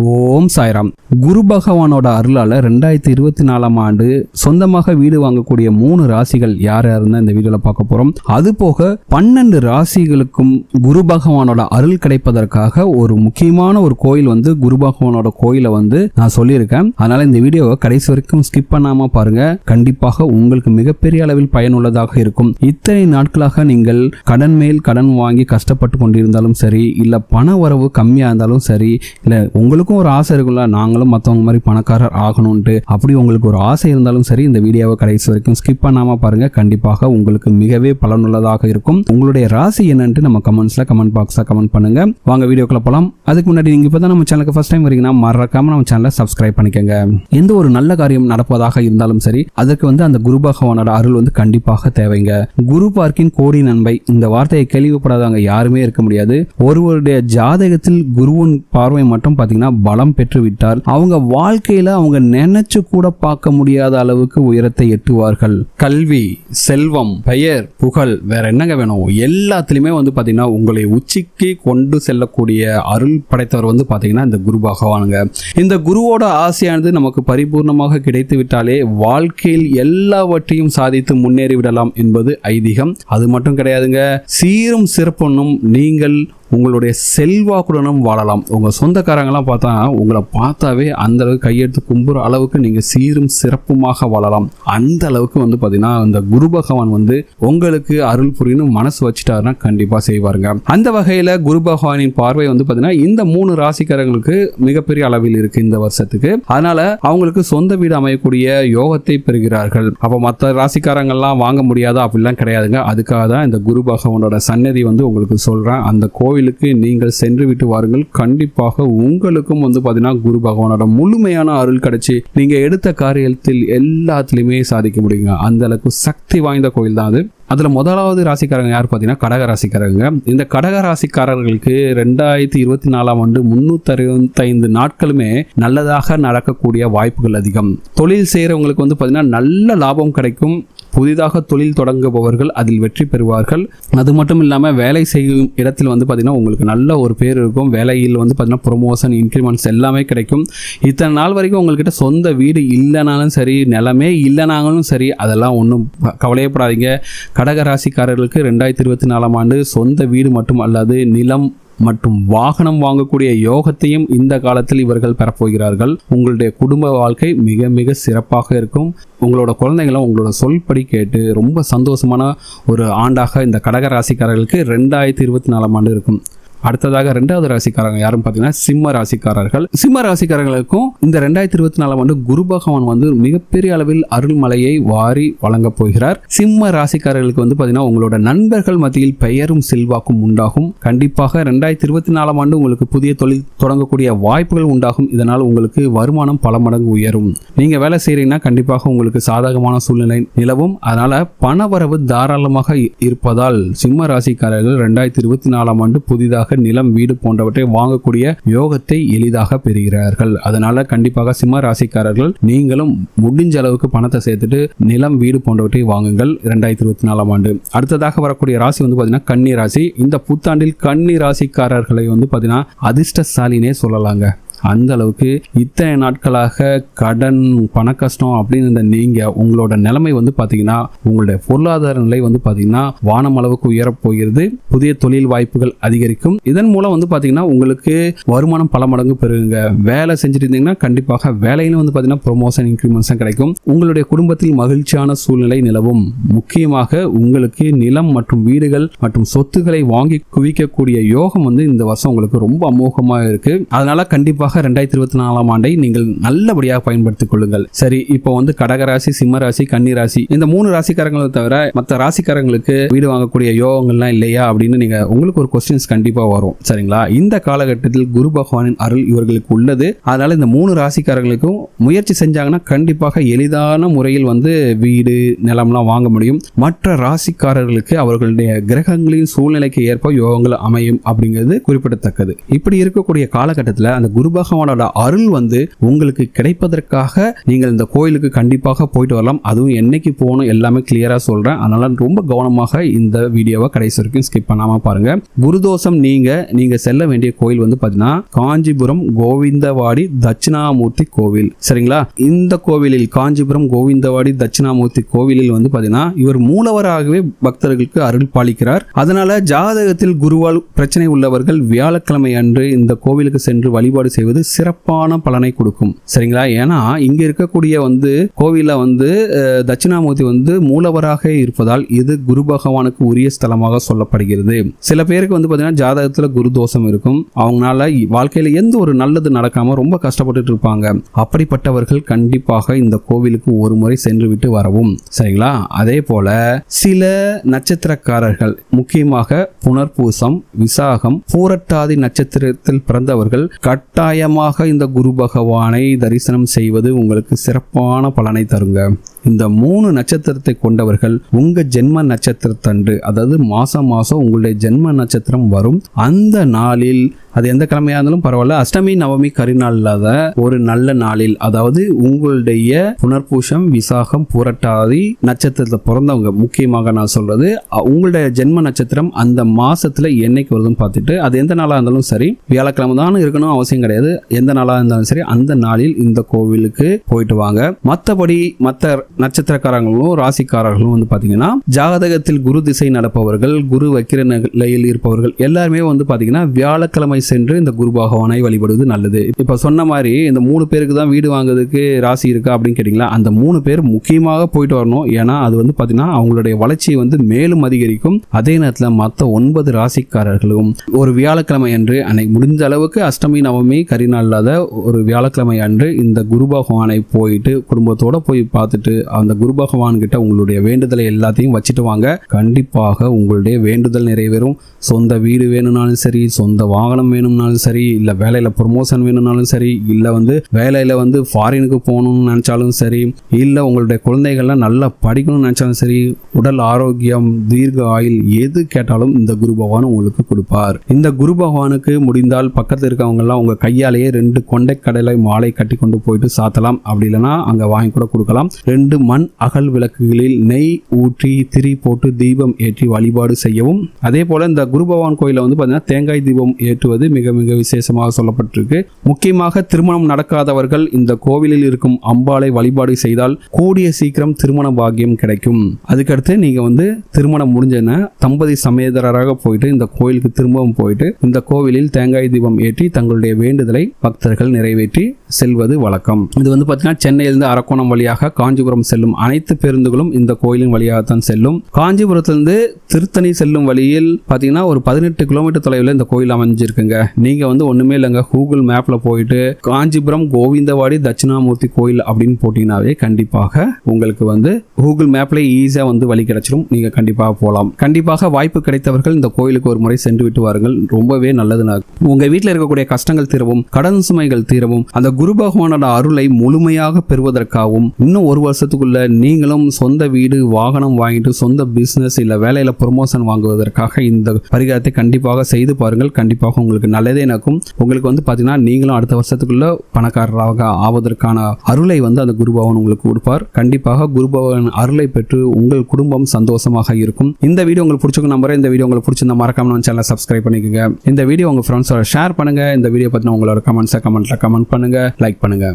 ஓம் சாய்ராம். குரு பகவானோட அருளால 2024ஆம் ஆண்டு சொந்தமாக வீடு வாங்கக்கூடிய 3 ராசிகள் யார் யாருன்னு இந்த வீடியோல பார்க்க போறோம். அது போக 12 ராசிகளுக்கும் குரு பகவானோட அருள் கிடைப்பதற்காக ஒரு முக்கியமான ஒரு கோயில் குரு பகவானோட கோயிலை நான் சொல்லியிருக்கேன். அதனால இந்த வீடியோவை கடைசி வரைக்கும் ஸ்கிப் பண்ணாம பாருங்க. கண்டிப்பாக உங்களுக்கு மிகப்பெரிய அளவில் பயனுள்ளதாக இருக்கும். இத்தனை நாட்களாக நீங்கள் கடன் மேல் கடன் வாங்கி கஷ்டப்பட்டு கொண்டிருந்தாலும் சரி, இல்ல பண வரவு கம்மியா இருந்தாலும் சரி, இல்ல உங்களுக்கும் ஒரு ஆசை இருக்குல்ல நாங்களும் மற்றவங்க மாதிரி பணக்காரர் ஆகணும்ட்டு, அப்படி உங்களுக்கு ஒரு ஆசை இருந்தாலும் சரி, இந்த வீடியோவை கடைசி வரைக்கும் ஸ்கிப் பண்ணாம பாருங்க. கண்டிப்பாக உங்களுக்கு மிகவே பலனுள்ளதாக இருக்கும். உங்களுடைய ராசி என்னன்னு நம்ம கமெண்ட்ஸ்ல கமெண்ட் பாக்ஸ்ல கமெண்ட் பண்ணுங்க. வாங்க வீடியோக்குள்ள போலாம். அதுக்கு முன்னாடி நீங்க இப்பதான் நம்ம சேனலுக்கு ஃபர்ஸ்ட் டைம் வரீங்கன்னா மறக்காம நம்ம சேனலை சப்ஸ்கிரைப் பண்ணிக்கோங்க. எந்த ஒரு நல்ல காரியம் நடப்பதாக இருந்தாலும் சரி, அதற்கு அந்த குரு பகவானோட அருள் கண்டிப்பாக தேவைங்க. குரு பார்க்கின் கோடி நன்மை, இந்த வார்த்தையை கேள்விப்படாதவங்க யாருமே இருக்க முடியாது. ஒருவருடைய ஜாதகத்தில் குருவின் பார்வை மட்டும் பாத்தீங்கன்னா பலம் பெற்று விட்டால் அவங்க வாழ்க்கையில அவங்க நினைச்சு கூட பார்க்க முடியாத அளவுக்கு உயரத்தை எட்டுவார்கள். கல்வி, செல்வம், பெயர், புகழ், வேற என்னங்க வேணும், எல்லாத்திலுமே பாத்தீங்கன்னா உங்களை உச்சிக்கு கொண்டு செல்லக்கூடிய அருள் படைத்தவர் பாத்தீங்கன்னா இந்த குரு பகவானுங்க. இந்த குருவோட ஆசையானது நமக்கு பரிபூர்ணமாக கிடைத்து விட்டாலே வாழ்க்கையில் எல்லாவற்றையும் சாதித்து முன்னேறி விடலாம் என்பது ஐதீகம். அது மட்டும் கிடையாதுங்க, சீரும் சிறப்புன்னும் நீங்கள் உங்களுடைய செல்வாக்குடனும் வாழலாம். உங்க சொந்தக்காரங்கெல்லாம் பார்த்தா உங்களை பார்த்தாவே அந்த அளவுக்கு கையெடுத்து கும்புற அளவுக்கு நீங்க சீரும் சிறப்புமாக வாழலாம். அந்த அளவுக்கு பாத்தீங்கன்னா இந்த குரு பகவான் உங்களுக்கு அருள் புரியணும் மனசு வச்சுட்டாருன்னா கண்டிப்பா செய்வாருங்க. அந்த வகையில குரு பகவானின் பார்வை பாத்தீங்கன்னா இந்த 3 ராசிக்காரங்களுக்கு மிகப்பெரிய அளவில் இருக்கு இந்த வருஷத்துக்கு. அதனால அவங்களுக்கு சொந்த வீடு அமையக்கூடிய யோகத்தை பெறுகிறார்கள். அப்ப மற்ற ராசிக்காரங்கள்லாம் வாங்க முடியாதா அப்படிலாம் கிடையாதுங்க. அதுக்காக தான் இந்த குரு பகவானோட சன்னதி உங்களுக்கு சொல்றேன். அந்த கோவில் நீங்கள் சென்று விட்டு வாருங்கள். கண்டிப்பாக உங்களுக்கும் பாத்தீங்கன்னா குரு பகவானோட முழுமையான அருள் கிடைச்சி நீங்க எடுத்த காரியத்தில் எல்லாத்திலுமே சாதிக்க முடியுங்க. அந்த அளவுக்கு சக்தி வாய்ந்த கோயில் தான் அது. அதுல முதலாவது ராசிக்காரங்க யார் பாத்தீங்கன்னா கடக ராசிக்காரங்க. இந்த கடக ராசிக்காரர்களுக்கு 2024ஆம் ஆண்டு 365 நாட்களுமே நல்லதாக நடக்கக்கூடிய வாய்ப்புகள் அதிகம். தொழில் செய்யறவங்களுக்கு பாத்தீங்கன்னா நல்ல லாபம் கிடைக்கும். புதிதாக தொழில் தொடங்குபவர்கள் அதில் வெற்றி பெறுவார்கள். அது மட்டும் இல்லாமல் வேலை செய்யும் இடத்தில் பார்த்தீங்கன்னா உங்களுக்கு நல்ல ஒரு பேர் இருக்கும். வேலையில் பார்த்தீங்கன்னா ப்ரொமோஷன், இன்க்ரிமெண்ட்ஸ் எல்லாமே கிடைக்கும். இத்தனை நாள் வரைக்கும் உங்கள்கிட்ட சொந்த வீடு இல்லைனாலும் சரி, நிலமே இல்லைனாலும் சரி, அதெல்லாம் ஒன்றும் கவலையப்படாதீங்க. கடகராசிக்காரர்களுக்கு 2024ஆம் ஆண்டு சொந்த வீடு மட்டும் அல்லாது நிலம் மற்றும் வாகனம் வாங்கக்கூடிய யோகத்தையும் இந்த காலத்தில் இவர்கள் பெறப்போகிறார்கள். உங்களுடைய குடும்ப வாழ்க்கை மிக மிக சிறப்பாக இருக்கும். உங்களோட குழந்தைங்களும் உங்களோட சொல்படி கேட்டு ரொம்ப சந்தோஷமான ஒரு ஆண்டாக இந்த கடக ராசிக்காரர்களுக்கு 2024ஆம் ஆண்டு இருக்கும். அடுத்ததாக 2வது ராசிக்காரங்க யாரும் பார்த்தீங்கன்னா சிம்ம ராசிக்காரர்கள். சிம்ம ராசிக்காரர்களுக்கும் இந்த 2024ஆம் ஆண்டு குரு பகவான் மிகப்பெரிய அளவில் அருள்மலையை வாரி வழங்க போகிறார். சிம்ம ராசிக்காரர்களுக்கு பார்த்தீங்கன்னா உங்களோட நண்பர்கள் மத்தியில் பெயரும் செல்வாக்கும் உண்டாகும். கண்டிப்பாக 2024ஆம் ஆண்டு உங்களுக்கு புதிய தொழில் தொடங்கக்கூடிய வாய்ப்புகள் உண்டாகும். இதனால் உங்களுக்கு வருமானம் பல மடங்கு உயரும். நீங்க வேலை செய்யறீங்கன்னா கண்டிப்பாக உங்களுக்கு சாதகமான சூழ்நிலை நிலவும். அதனால பணவரவு தாராளமாக இருப்பதால் சிம்ம ராசிக்காரர்கள் 2024ஆம் ஆண்டு புதிதாக நிலம், வீடு போன்றவற்றை வாங்கக்கூடிய யோகத்தை எளிதாக பெறுகிறார்கள். அதனால கண்டிப்பாக சிம்ம ராசிக்காரர்கள் நீங்களும் முடிஞ்ச அளவுக்கு பணத்தை சேர்த்துட்டு நிலம், வீடு போன்றவற்றை வாங்குங்கள் 2024ஆம் ஆண்டு. அடுத்ததாக வரக்கூடிய ராசி பாத்தீங்கன்னா கன்னி ராசி. இந்த புத்தாண்டில் கன்னி ராசிக்காரர்களை பாத்தீங்கன்னா அதிர்ஷ்டசாலினே சொல்லலாங்க. அந்த அளவுக்கு இத்தனை நாட்களாக கடன், பண கஷ்டம் அப்படின்னு நீங்க உங்களோட நிலைமை பாத்தீங்கன்னா உங்களுடைய பொருளாதார நிலை பாத்தீங்கன்னா வானம் அளவுக்கு உயரப் போகிறது. புதிய தொழில் வாய்ப்புகள் அதிகரிக்கும். இதன் மூலம் பாத்தீங்கன்னா உங்களுக்கு வருமானம் பல மடங்கு பெறுங்க. வேலை செஞ்சுட்டு இருந்தீங்கன்னா கண்டிப்பாக வேலையிலும் பாத்தீங்கன்னா ப்ரொமோஷன், இன்க்ரிமெண்ட்ஸ் கிடைக்கும். உங்களுடைய குடும்பத்தில் மகிழ்ச்சியான சூழ்நிலை நிலவும். முக்கியமாக உங்களுக்கு நிலம் மற்றும் வீடுகள் மற்றும் சொத்துக்களை வாங்கி குவிக்கக்கூடிய யோகம் இந்த வருஷம் உங்களுக்கு ரொம்ப அமோகமாக இருக்கு. அதனால கண்டிப்பாக 2024ஆம் ஆண்டை நீங்கள் நல்லபடியாக பயன்படுத்திக் கொள்ளுங்கள். சரி, இப்போ கடகராசி, சிம்மராசி, கன்னி ராசி இந்த 3 ராசிக்காரங்களை தவிர மற்ற ராசிக்காரங்களுக்கு வீடு வாங்கக்கூடிய யோகங்கள்லாம் இல்லையா அப்படின்னு நீங்க உங்களுக்கு ஒரு கொஸ்டின்ஸ் கண்டிப்பா வரும். சரிங்களா? இந்த காலகட்டத்தில் குரு பகவானின் அருள் இவர்களுக்கு உள்ளது. அதனால இந்த 3 ராசிக்காரங்களுக்கும் முயற்சி செஞ்சாங்கன்னா கண்டிப்பாக எளிதான முறையில் வீடு, நிலம்லாம் வாங்க முடியும். மற்ற ராசிக்காரர்களுக்கு அவர்களுடைய கிரகங்களின் சூழ்நிலைக்கு ஏற்ப யோகங்கள் அமையும் அப்படிங்கிறது குறிப்பிடத்தக்கது. இப்படி இருக்கக்கூடிய காலகட்டத்தில் அந்த குரு பகவானோட அருள் உங்களுக்கு கிடைப்பதற்காக நீங்கள் இந்த கோயிலுக்கு கண்டிப்பாக போயிட்டு வரலாம். அதுவும் என்னைக்கு போகணும் எல்லாமே கிளியரா சொல்றேன். அதனால ரொம்ப கவனமாக இந்த வீடியோவை கடைசி வரைக்கும் ஸ்கிப் பண்ணாம பாருங்க. குருதோஷம் நீங்க செல்ல வேண்டிய கோயில் பாத்தீங்கன்னா காஞ்சிபுரம் கோவிந்தவாடி தட்சிணாமூர்த்தி கோவில். சரிங்களா? இந்த கோவிலில் காஞ்சிபுரம் கோவிந்தவாடி தட்சிணாமூர்த்தி கோவிலில் பாத்தீங்கன்னா இவர் மூலவராகவே பக்தர்களுக்கு அருள் பாலிக்கிறார். அதனால ஜாதகத்தில் குருவால் பிரச்சனை உள்ளவர்கள் வியாழக்கிழமை அன்று இந்த கோவிலுக்கு சென்று வழிபாடு செய்வது சிறப்பான பலனை கொடுக்கும். சரிங்களா? ஏன்னா இங்க இருக்கக்கூடிய கோவில தட்சிணாமூர்த்தி மூலவராக இருப்பதால் இது குரு பகவானுக்கு உரிய ஸ்தலமாக சொல்லப்படுகிறது. சில பேருக்கு பாத்தீங்கன்னா ஜாதகத்துல குரு தோஷம் இருக்கும். அவங்களால வாழ்க்கையில எந்த ஒரு நல்லது நடக்காம ரொம்ப கஷ்டப்பட்டு இருப்பாங்க. அப்படிப்பட்டவர்கள் கண்டிப்பாக இந்த கோவிலுக்கு ஒரு முறை சென்று விட்டு வரவும். சரிங்களா? அதே போல சில நட்சத்திரக்காரர்கள் முக்கியமாக புனர்பூசம், விசாகம், பூரட்டாதி நட்சத்திரத்தில் பிறந்தவர்கள் கட்டாயமாக இந்த குரு பகவானை தரிசனம் செய்வது உங்களுக்கு சிறப்பான பலனை தருங்க. இந்த 3 நட்சத்திரத்தை கொண்டவர்கள் உங்க ஜென்ம நட்சத்திரத்தன்று, அதாவது மாசம் உங்களுடைய ஜென்ம நட்சத்திரம் வரும் அந்த நாளில், அது எந்த கிழமையா இருந்தாலும் பரவாயில்ல, அஷ்டமி நவமி கரிநாள் இல்லாத ஒரு நல்ல நாளில், அதாவது உங்களுடைய புனர்பூசம், விசாகம், பூரட்டாதி நட்சத்திரத்தை பிறந்தவங்க, முக்கியமாக நான் சொல்றது உங்களுடைய ஜென்ம நட்சத்திரம் அந்த மாசத்துல என்னைக்கு வருதுன்னு பார்த்துட்டு, அது எந்த நாளா இருந்தாலும் சரி, வியாழக்கிழமை தான் இருக்கணும் அவசியம் கிடையாது, எந்த நாளா இருந்தாலும் சரி, அந்த நாளில் இந்த கோவிலுக்கு போயிட்டு வாங்க. மற்றபடி மற்ற நட்சத்திரக்காரங்களும் ராசிக்காரர்களும் பாத்தீங்கன்னா ஜாதகத்தில் குரு திசை நடப்பவர்கள், குரு வக்கிர நிலையில் இருப்பவர்கள் எல்லாருமே பாத்தீங்கன்னா வியாழக்கிழமை சென்று இந்த குரு பகவானை வழிபடுவது நல்லது. இப்ப சொன்ன மாதிரி இந்த 3 பேருக்கு தான் வீடு வாங்குறதுக்கு ராசி இருக்கா அப்படின்னு கேட்டீங்களா, அந்த 3 பேர் முக்கியமாக போயிட்டு வரணும். ஏன்னா அது பாத்தீங்கன்னா அவங்களுடைய வளர்ச்சி மேலும் அதிகரிக்கும். அதே நேரத்தில் மற்ற 9 ராசிக்காரர்களும் ஒரு வியாழக்கிழமை அன்று, அன்னைக்கு முடிஞ்ச அளவுக்கு அஷ்டமி நவமி கரிநாள் இல்லாத ஒரு வியாழக்கிழமை அன்று இந்த குரு பகவானை போயிட்டு குடும்பத்தோட போய் பார்த்துட்டு அந்த குரு பகவான் கிட்ட உங்களுடைய வேண்டுதலை எல்லாத்தையும் வச்சுட்டு வாங்க. கண்டிப்பாக உங்களுடைய வேண்டுதல் நிறைவேறும். சொந்த வீடு வேணும்னாலும் சரி, சொந்த வாகனம் வேணும்னாலும் சரி, இல்ல வேலையில ப்ரொமோஷன் வேணும்னாலும் சரி, இல்ல வேலையில ஃபாரினுக்கு போகணும்னு நினைச்சாலும் சரி, இல்ல உங்களுடைய குழந்தைகள்லாம் நல்லா படிக்கணும்னு நினைச்சாலும் சரி, உடல் ஆரோக்கியம், தீர்க்க ஆயுள், எது கேட்டாலும் இந்த குரு பகவான் உங்களுக்கு கொடுப்பார். இந்த குரு பகவானுக்கு முடிந்தால் பக்கத்தில் இருக்கவங்க எல்லாம் உங்க கையாலேயே 2 கொண்டை கடலை மாலை கட்டி கொண்டு போயிட்டு சாத்தலாம். அப்படி இல்லைன்னா அங்க வாங்கி கூட கொடுக்கலாம். 2 மண் அகல் விளக்குகளில் நெய் ஊற்றி திரி போட்டு தீபம் ஏற்றி வழிபாடு செய்யவும். அதே போல இந்த குரு பகவான் கோயில பாத்தீங்கன்னா தேங்காய் தீபம் ஏற்றுவது மிக மிக விசேஷமாக சொல்லப்பட்டிருக்கு. முக்கியமாக திருமணம் நடக்காதவர்கள் இந்த கோவிலில் இருக்கும் அம்பாளை வழிபாடு செய்தால் கூடிய சீக்கிரம் திருமண பாக்கியம் கிடைக்கும். அதுக்கடுத்து நீங்க திருமணம் முடிஞ்சன தம்பதி சமேதராக போயிட்டு இந்த கோயிலுக்கு திரும்பவும் போயிட்டு இந்த கோவிலில் தேங்காய் தீபம் ஏற்றி தங்களுடைய வேண்டுதலை பக்தர்கள் நிறைவேற்றி செல்வது வழக்கம். இது பாத்தீங்கன்னா சென்னையிலிருந்து அரக்கோணம் வழியாக காஞ்சிபுரம் செல்லும் அனைத்து பேருந்துகளும் இந்த கோயிலின் வழியாகத்தான் செல்லும். காஞ்சிபுரத்திலிருந்து திருத்தணி செல்லும் வழியில் பாத்தீங்கன்னா ஒரு 18 கிலோமீட்டர் தொலைவில் இந்த கோயில் அமைஞ்சிருக்குங்க. நீங்க ஒண்ணுமே இல்லைங்க, கூகுள் மேப்ல போயிட்டு காஞ்சிபுரம் கோவிந்தவாடி தட்சிணாமூர்த்தி கோயில் அப்படின்னு போட்டீங்கன்னாவே கண்டிப்பாக உங்களுக்கு கூகுள் மேப்ல ஈஸியா வழி கிடைச்சிடும். நீங்க கண்டிப்பாக போகலாம். கண்டிப்பாக வாய்ப்பு கிடைத்தவர்கள் இந்த கோயிலுக்கு ஒரு முறை சென்று விட்டு வாருங்கள். ரொம்பவே நல்லது. உங்க வீட்டில் இருக்கக்கூடிய கஷ்டங்கள் தீரவும், கடன் சுமைகள் தீரவும், அந்த குரு பகவானோட அருளை முழுமையாக பெறுவதற்காகவும் இன்னும் ஒரு வருஷத்துக்குள்ள நீங்களும் சொந்த வீடு, வாகனம் வாங்கிட்டு சொந்த பிசினஸ் இல்ல வேலையில ப்ரொமோஷன் வாங்குவதற்காக இந்த பரிகாரத்தை கண்டிப்பாக செய்து பாருங்கள். கண்டிப்பாக உங்களுக்கு நல்லதே நடக்கும். உங்களுக்கு பாத்தீங்கன்னா நீங்களும் அடுத்த வருஷத்துக்குள்ள பணக்காரராக ஆவதற்கான அருளை அந்த குரு பகவான் உங்களுக்கு கொடுப்பார். கண்டிப்பாக குரு பகவான் அருளை பெற்று உங்கள் குடும்பம் சந்தோஷமாக இருக்கும். இந்த வீடியோ உங்களுக்கு பிடிச்சிருக்கும் நம்புறேன். இந்த வீடியோ உங்களுக்கு பிடிச்சிருந்தா மறக்காம நம்ம சேனலை சப்ஸ்கிரைப் பண்ணிக்கோங்க. இந்த வீடியோ உங்க ஃப்ரெண்ட்ஸோட ஷேர் பண்ணுங்க. இந்த வீடியோ பத்தின உங்களோட கமெண்ட்ல கமெண்ட் பண்ணுங்க, லைக் பண்ணுங்க.